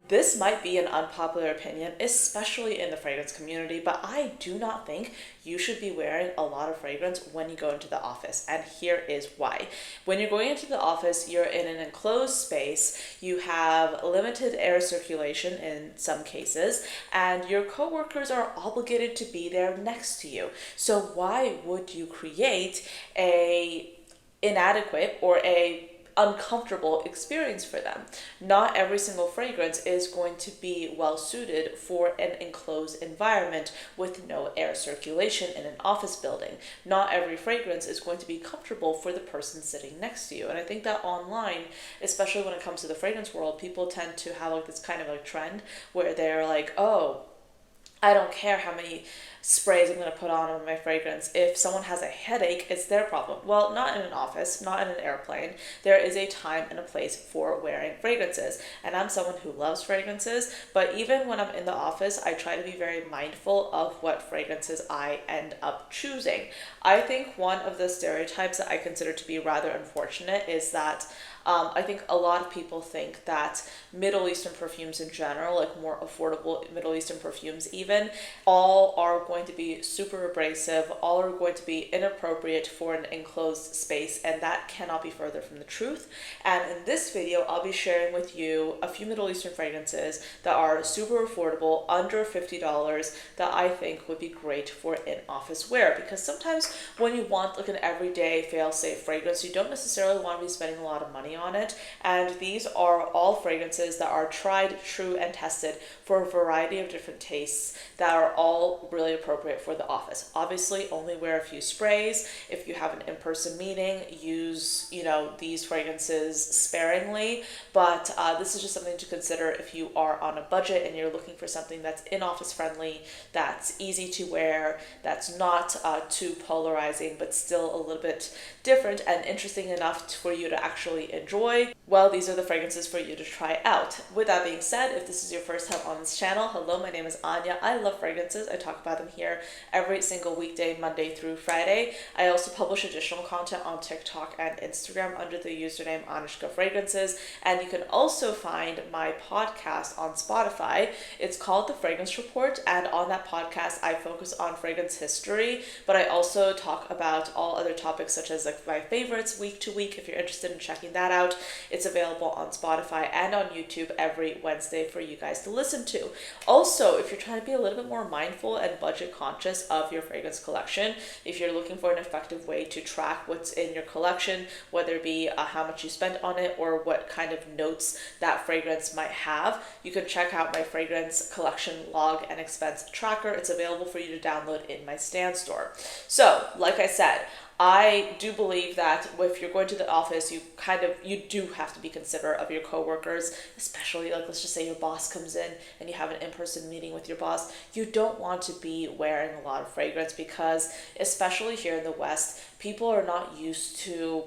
This might be an unpopular opinion, especially in the fragrance community, but I do not think you should be wearing a lot of fragrance when you go into the office. And here is why. When you're going into the office, you're in an enclosed space, you have limited air circulation in some cases, and your coworkers are obligated to be there next to you. So why would you create a inadequate or a uncomfortable experience for them? Not every single fragrance is going to be well suited for an enclosed environment with no air circulation in an office building. Not every fragrance is going to be comfortable for the person sitting next to you. And I think that online, especially when it comes to the fragrance world, people tend to have like this kind of like trend where they're like, oh, I don't care how many sprays I'm going to put on my fragrance. If someone has a headache, it's their problem. Well, not in an office, not in an airplane. There is a time and a place for wearing fragrances. And I'm someone who loves fragrances, but even when I'm in the office, I try to be very mindful of what fragrances I end up choosing. I think one of the stereotypes that I consider to be rather unfortunate is that I think a lot of people think that Middle Eastern perfumes in general, like more affordable Middle Eastern perfumes even, all are going to be super abrasive, all are going to be inappropriate for an enclosed space, and that cannot be further from the truth. And in this video, I'll be sharing with you a few Middle Eastern fragrances that are super affordable, under $50, that I think would be great for in-office wear. Because sometimes when you want like an everyday fail-safe fragrance, you don't necessarily want to be spending a lot of money on it. And these are all fragrances that are tried, true, and tested for a variety of different tastes that are all really appropriate for the office. Obviously, only wear a few sprays. If you have an in-person meeting, use, these fragrances sparingly. But this is just something to consider if you are on a budget and you're looking for something that's in-office friendly, that's easy to wear, that's not too polarizing, but still a little bit different and interesting enough for you to actually enjoy. Well, these are the fragrances for you to try out. With that being said, if this is your first time on this channel, hello, my name is Anya. I love fragrances. I talk about them here every single weekday, Monday through Friday. I also publish additional content on TikTok and Instagram under the username ANECHKAFRAGRANCES, and you can also find my podcast on Spotify. It's called The Fragrance Report, and on that podcast, I focus on fragrance history, but I also talk about all other topics such as like my favorites week to week. If you're interested in checking that out, it's available on Spotify and on YouTube every Wednesday for you guys to listen to. Also, if you're trying to be a little bit more mindful and budget conscious of your fragrance collection, if you're looking for an effective way to track what's in your collection, whether it be how much you spent on it or what kind of notes that fragrance might have, you can check out my fragrance collection log and expense tracker. It's available for you to download in my Stan store. So, like I said, I do believe that if you're going to the office, you do have to be considerate of your coworkers, especially like let's just say your boss comes in and you have an in-person meeting with your boss. You don't want to be wearing a lot of fragrance because especially here in the West, people are not used to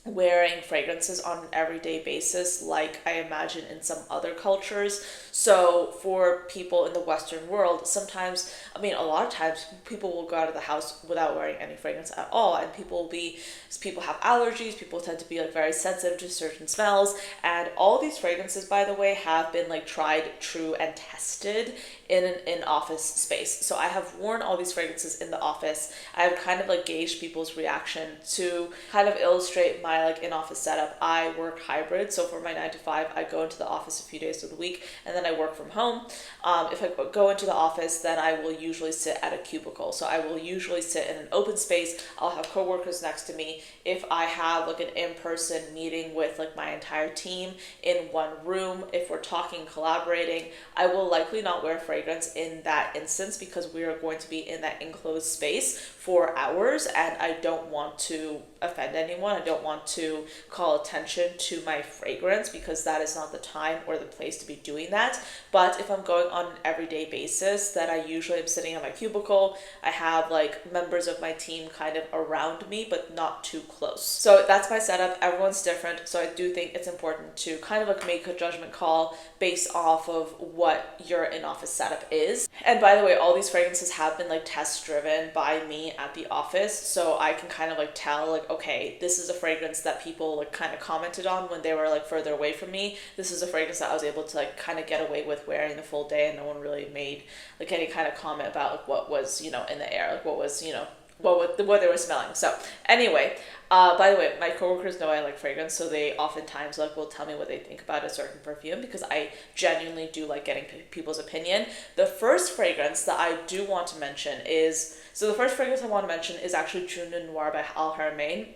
wearing fragrances on an everyday basis like I imagine in some other cultures. So for people in the Western world, sometimes, a lot of times people will go out of the house without wearing any fragrance at all, and people have allergies, people tend to be like very sensitive to certain smells, and all these fragrances, by the way, have been like tried, true, and tested in an in-office space. So I have worn all these fragrances in the office. I've kind of like gauged people's reaction to kind of illustrate my like in-office setup. I work hybrid, so for my 9 to 5, I go into the office a few days of the week, and then I work from home. If I go into the office, then I will usually sit at a cubicle. So I will usually sit in an open space. I'll have coworkers next to me. If I have like an in-person meeting with like my entire team in one room, if we're talking, collaborating, I will likely not wear fragrance in that instance because we are going to be in that enclosed space for hours, and I don't want to offend anyone. I don't want to call attention to my fragrance because that is not the time or the place to be doing that. But if I'm going on an everyday basis, then I usually am sitting at my cubicle. I have like members of my team kind of around me, but not too close. So that's my setup. Everyone's different. So I do think it's important to kind of like make a judgment call based off of what your in-office setup is. And by the way, all these fragrances have been like test driven by me at the office, so I can kind of like tell like, okay, this is a fragrance that people like kind of commented on when they were like further away from me. This is a fragrance that I was able to like kind of get away with wearing the full day, and no one really made like any kind of comment about like what was, you know, in the air, like what was, you know, what they were smelling. So anyway, by the way, my coworkers know I like fragrance, so they oftentimes like will tell me what they think about a certain perfume, because I genuinely do like getting people's opinion. The first fragrance that I do want to mention is, so the first fragrance I want to mention is actually Juna Noir by Al Haramain.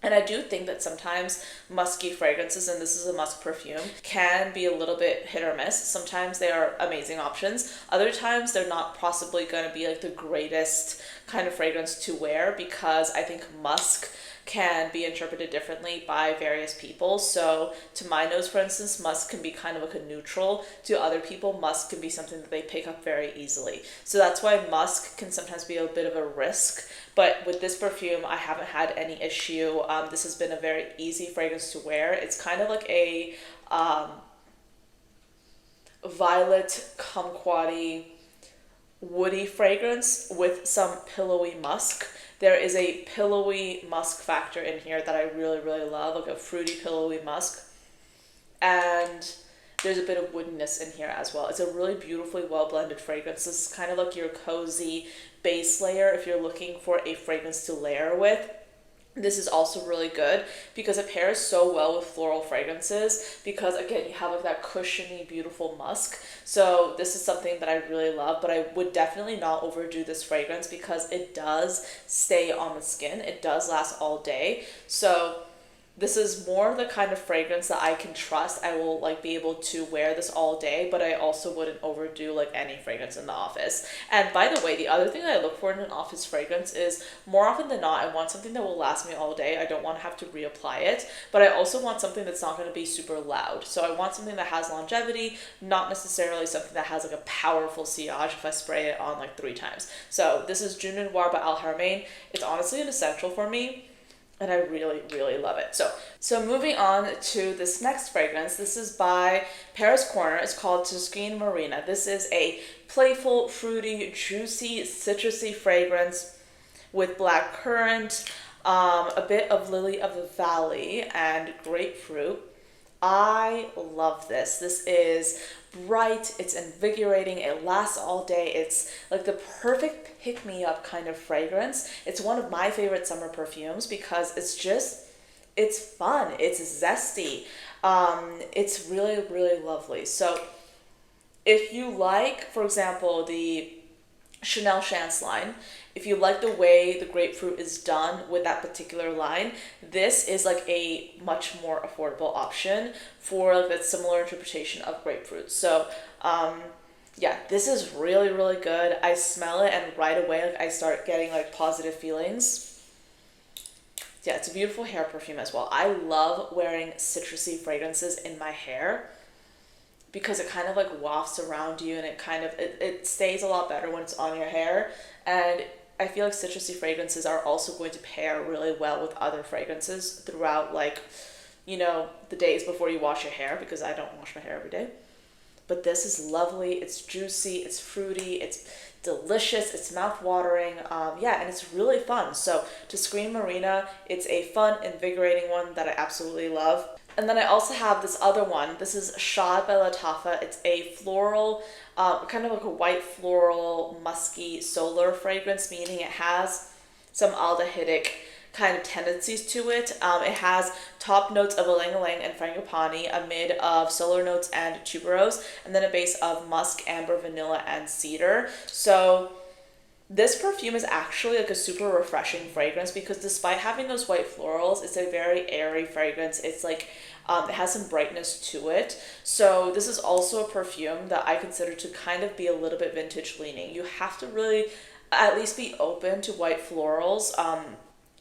And I do think that sometimes musky fragrances, and this is a musk perfume, can be a little bit hit or miss. Sometimes they are amazing options. Other times they're not possibly going to be like the greatest kind of fragrance to wear, because I think musk can be interpreted differently by various people. So to my nose, for instance, musk can be kind of like a neutral. To other people, musk can be something that they pick up very easily. So that's why musk can sometimes be a bit of a risk. But with this perfume, I haven't had any issue. This has been a very easy fragrance to wear. It's kind of like a violet kumquat woody fragrance with some pillowy musk. There is a pillowy musk factor in here that I really, really love, like a fruity pillowy musk. And there's a bit of woodiness in here as well. It's a really beautifully well-blended fragrance. This is kind of like your cozy base layer if you're looking for a fragrance to layer with. This is also really good because it pairs so well with floral fragrances, because again, you have like that cushiony, beautiful musk. So this is something that I really love, but I would definitely not overdo this fragrance because it does stay on the skin. It does last all day. So this is more the kind of fragrance that I can trust. I will like be able to wear this all day, but I also wouldn't overdo like any fragrance in the office. And by the way, the other thing that I look for in an office fragrance is, more often than not, I want something that will last me all day. I don't want to have to reapply it, but I also want something that's not going to be super loud. So I want something that has longevity, not necessarily something that has like a powerful sillage if I spray it on like 3 times. So this is Juna Noir by Al Haramain. It's honestly an essential for me, and I really, really love it. So moving on to this next fragrance. This is by Paris Corner. It's called Susine Marina. This is a playful, fruity, juicy, citrusy fragrance with black currant, a bit of lily of the valley, and grapefruit. I love this. This is bright, it's invigorating, it lasts all day. It's like the perfect pick-me-up kind of fragrance. It's one of my favorite summer perfumes because it's fun, it's zesty. It's really, really lovely. So if you like, for example, the Chanel Chance line, if you like the way the grapefruit is done with that particular line, this is like a much more affordable option for like that similar interpretation of grapefruit. So yeah, this is really, really good. I smell it and right away like I start getting like positive feelings. Yeah, it's a beautiful hair perfume as well. I love wearing citrusy fragrances in my hair because it kind of like wafts around you, and it stays a lot better when it's on your hair. And I feel like citrusy fragrances are also going to pair really well with other fragrances throughout, like, you know, the days before you wash your hair, because I don't wash my hair every day. But this is lovely. It's juicy, it's fruity, it's delicious, it's mouth-watering. Yeah, and it's really fun. So Susine Marina, it's a fun, invigorating one that I absolutely love. And then I also have this other one. This is Chabaud by Latafa. It's a floral, kind of like a white floral, musky solar fragrance, meaning it has some aldehydic kind of tendencies to it. It has top notes of ylang-ylang and frangipani, a mid of solar notes and tuberose, and then a base of musk, amber, vanilla, and cedar. So this perfume is actually like a super refreshing fragrance because despite having those white florals, it's a very airy fragrance. It's like, it has some brightness to it. So this is also a perfume that I consider to kind of be a little bit vintage leaning. You have to really at least be open to white florals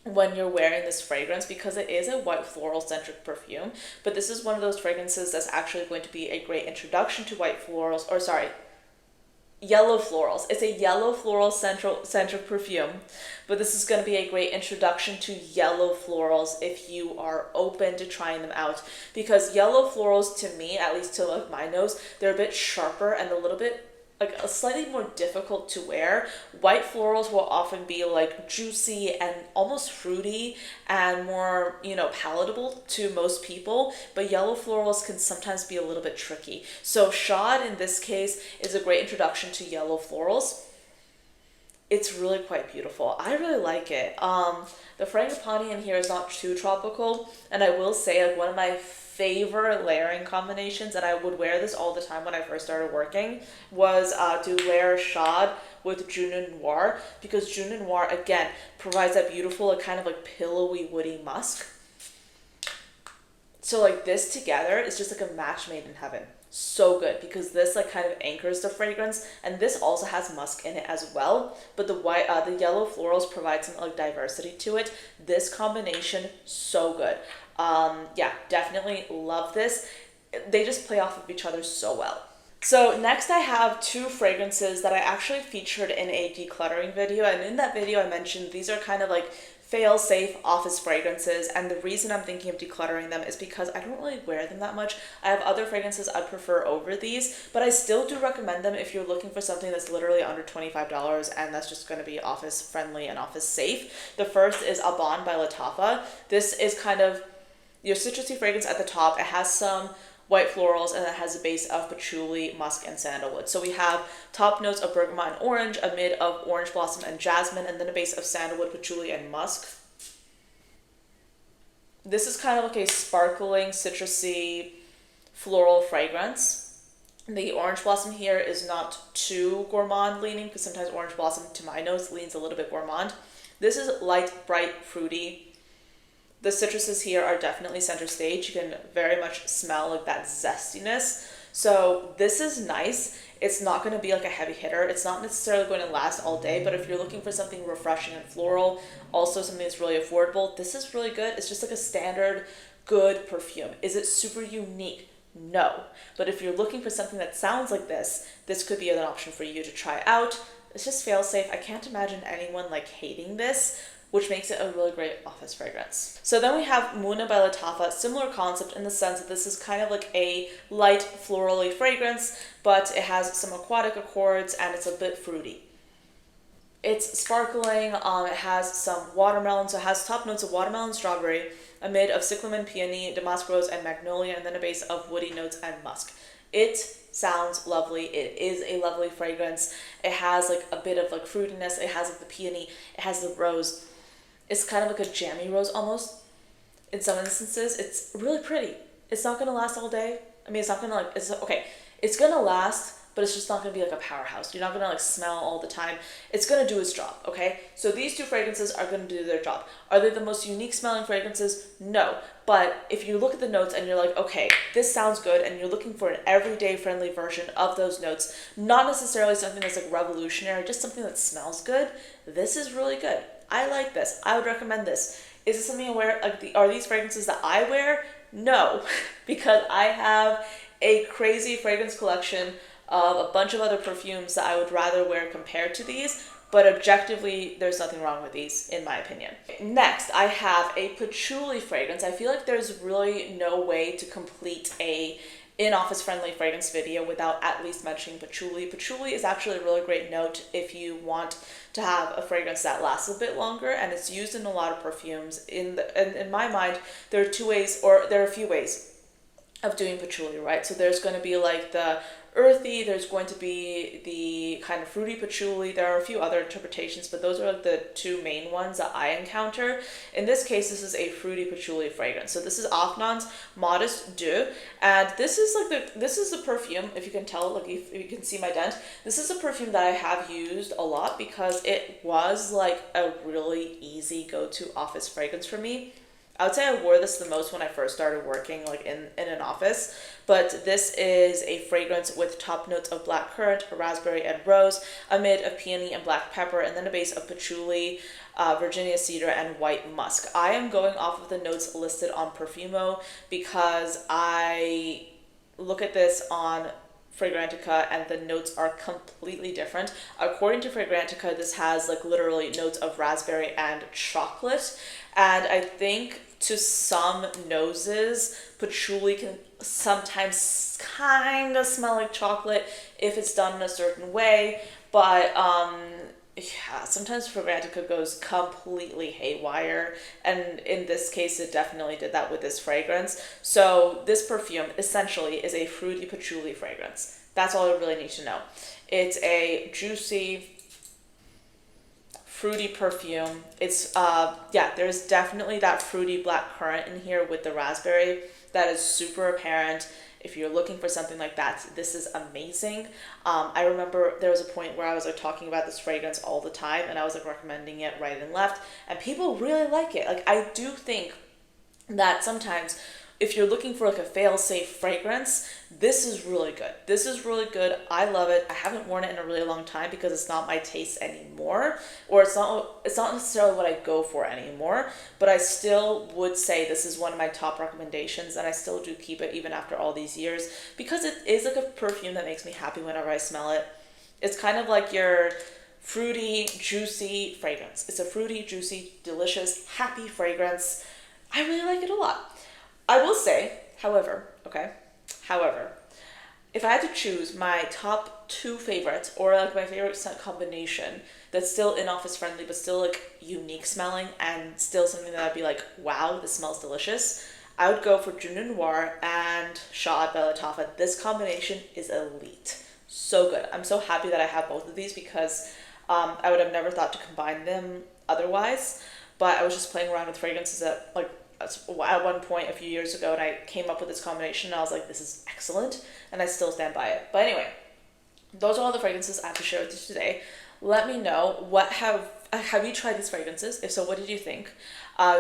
when you're wearing this fragrance, because it is a white floral centric perfume. But this is one of those fragrances that's actually going to be a great introduction to white florals, or sorry, yellow florals. It's a yellow floral centric perfume, but this is going to be a great introduction to yellow florals if you are open to trying them out, because yellow florals, to me, at least to like my nose, they're a bit sharper and a little bit like a slightly more difficult to wear. White florals will often be like juicy and almost fruity and more, you know, palatable to most people, but yellow florals can sometimes be a little bit tricky. So Chabaud in this case is a great introduction to yellow florals. It's really quite beautiful. I really like it. The frangipani in here is not too tropical, and I will say like one of my favorite layering combinations, and I would wear this all the time when I first started working, was to layer Chabaud with Juna Noir, because Juna Noir again provides that beautiful like kind of like pillowy woody musk. So like this together is just like a match made in heaven. So good, because this like kind of anchors the fragrance, and this also has musk in it as well, but the yellow florals provide some like diversity to it. This combination, so good. Yeah, definitely love this. They just play off of each other so well. So next I have two fragrances that I actually featured in a decluttering video, and in that video I mentioned these are kind of like fail-safe office fragrances, and the reason I'm thinking of decluttering them is because I don't really wear them that much. I have other fragrances I prefer over these, but I still do recommend them if you're looking for something that's literally under $25 and that's just going to be office friendly and office safe. The first is Aroma by Latafa. This is kind of your citrusy fragrance at the top. It has some white florals, and it has a base of patchouli, musk, and sandalwood. So we have top notes of bergamot and orange, a mid of orange blossom and jasmine, and then a base of sandalwood, patchouli, and musk. This is kind of like a sparkling, citrusy, floral fragrance. The orange blossom here is not too gourmand leaning, because sometimes orange blossom to my nose leans a little bit gourmand. This is light, bright, fruity. The citruses here are definitely center stage. You can very much smell like that zestiness. So this is nice. It's not going to be like a heavy hitter. It's not necessarily going to last all day, but if you're looking for something refreshing and floral, also something that's really affordable, this is really good. It's just like a standard good perfume. Is it super unique? No. But if you're looking for something that sounds like this could be an option for you to try out. It's just fail safe. I can't imagine anyone like hating this, which makes it a really great office fragrance. So then we have Monegal by Latafa, similar concept in the sense that this is kind of like a light florally fragrance, but it has some aquatic accords and it's a bit fruity. It's sparkling, it has some watermelon, so it has top notes of watermelon, strawberry, a mid of cyclamen, peony, damask rose, and magnolia, and then a base of woody notes and musk. It sounds lovely. It is a lovely fragrance. It has like a bit of like fruitiness, it has like the peony, it has the rose. It's kind of like a jammy rose almost. In some instances, it's really pretty. It's not gonna last all day. I mean, it's not gonna like, it's gonna last, but it's just not gonna be like a powerhouse. You're not gonna like smell all the time. It's gonna do its job, okay? So these two fragrances are gonna do their job. Are they the most unique smelling fragrances? No. But if you look at the notes and you're like, okay, this sounds good, and you're looking for an everyday friendly version of those notes, not necessarily something that's like revolutionary, just something that smells good, this is really good. I like this. I would recommend this. Is it something I wear? Are these fragrances that I wear? No, because I have a crazy fragrance collection of a bunch of other perfumes that I would rather wear compared to these, but objectively, there's nothing wrong with these, in my opinion. Next, I have a patchouli fragrance. I feel like there's really no way to complete a in-office friendly fragrance video without at least mentioning patchouli. Patchouli is actually a really great note if you want to have a fragrance that lasts a bit longer, and it's used in a lot of perfumes. In my mind, there are a few ways of doing patchouli, right? So there's going to be like the earthy, there's going to be the kind of fruity patchouli. There are a few other interpretations, but those are like the two main ones that I encounter. In this case, this is a fruity patchouli fragrance. So this is Afnan's Modest Deux, and this is the perfume, if you can tell, like if you can see my dent, this is a perfume that I have used a lot because it was like a really easy go-to office fragrance for me. I would say I wore this the most when I first started working like in an office, but this is a fragrance with top notes of blackcurrant, raspberry, and rose, a mid of peony and black pepper, and then a base of patchouli, Virginia cedar, and white musk. I am going off of the notes listed on Perfumo because I look at this on Fragrantica and the notes are completely different. According to Fragrantica, this has like literally notes of raspberry and chocolate, and I think to some noses, patchouli can sometimes kind of smell like chocolate if it's done in a certain way, but yeah, sometimes Fragrantica goes completely haywire, and in this case it definitely did that with this fragrance. So this perfume essentially is a fruity patchouli fragrance. That's all I really need to know. It's a juicy, fruity perfume. It's yeah, there's definitely that fruity black currant in here with the raspberry that is super apparent. If you're looking for something like that, this is amazing. I remember there was a point where I was like talking about this fragrance all the time, and I was like recommending it right and left, and people really like it. Like, I do think that sometimes if you're looking for like a fail-safe fragrance, this is really good. This is really good. I love it. I haven't worn it in a really long time because it's not my taste anymore, or it's not necessarily what I go for anymore, but I still would say this is one of my top recommendations, and I still do keep it even after all these years because it is like a perfume that makes me happy whenever I smell it. It's kind of like your fruity, juicy fragrance. It's a fruity, juicy, delicious, happy fragrance. I really like it a lot. I will say, however, if I had to choose my top two favorites, or like my favorite scent combination that's still in-office friendly but still like unique smelling and still something that I'd be like, wow, this smells delicious, I would go for Juna Noir and Chabaud by Latafa. This combination is elite. So good. I'm so happy that I have both of these because I would have never thought to combine them otherwise, but I was just playing around with fragrances at one point a few years ago, and I came up with this combination, and I was like, this is excellent, and I still stand by it. But anyway, those are all the fragrances I have to share with you today. Let me know, have you tried these fragrances? If so, what did you think?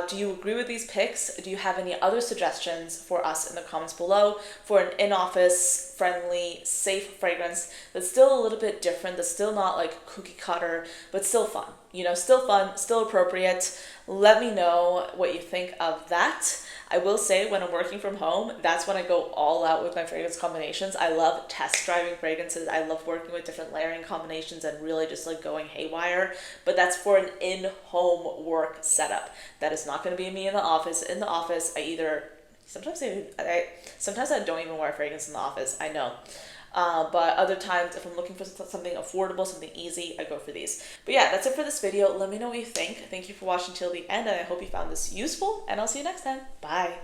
Do you agree with these picks? Do you have any other suggestions for us in the comments below for an in-office friendly, safe fragrance that's still a little bit different, that's still not like cookie cutter, but still fun? You know, still fun, still appropriate. Let me know what you think of that. I will say, when I'm working from home, that's when I go all out with my fragrance combinations. I love test driving fragrances. I love working with different layering combinations and really just like going haywire. But that's for an in-home work setup. That is not going to be me in the office. In the office, sometimes I don't even wear fragrance in the office. I know. But other times, if I'm looking for something affordable, something easy, I go for these. But yeah, that's it for this video. Let me know what you think. Thank you for watching till the end, and I hope you found this useful, and I'll see you next time. Bye.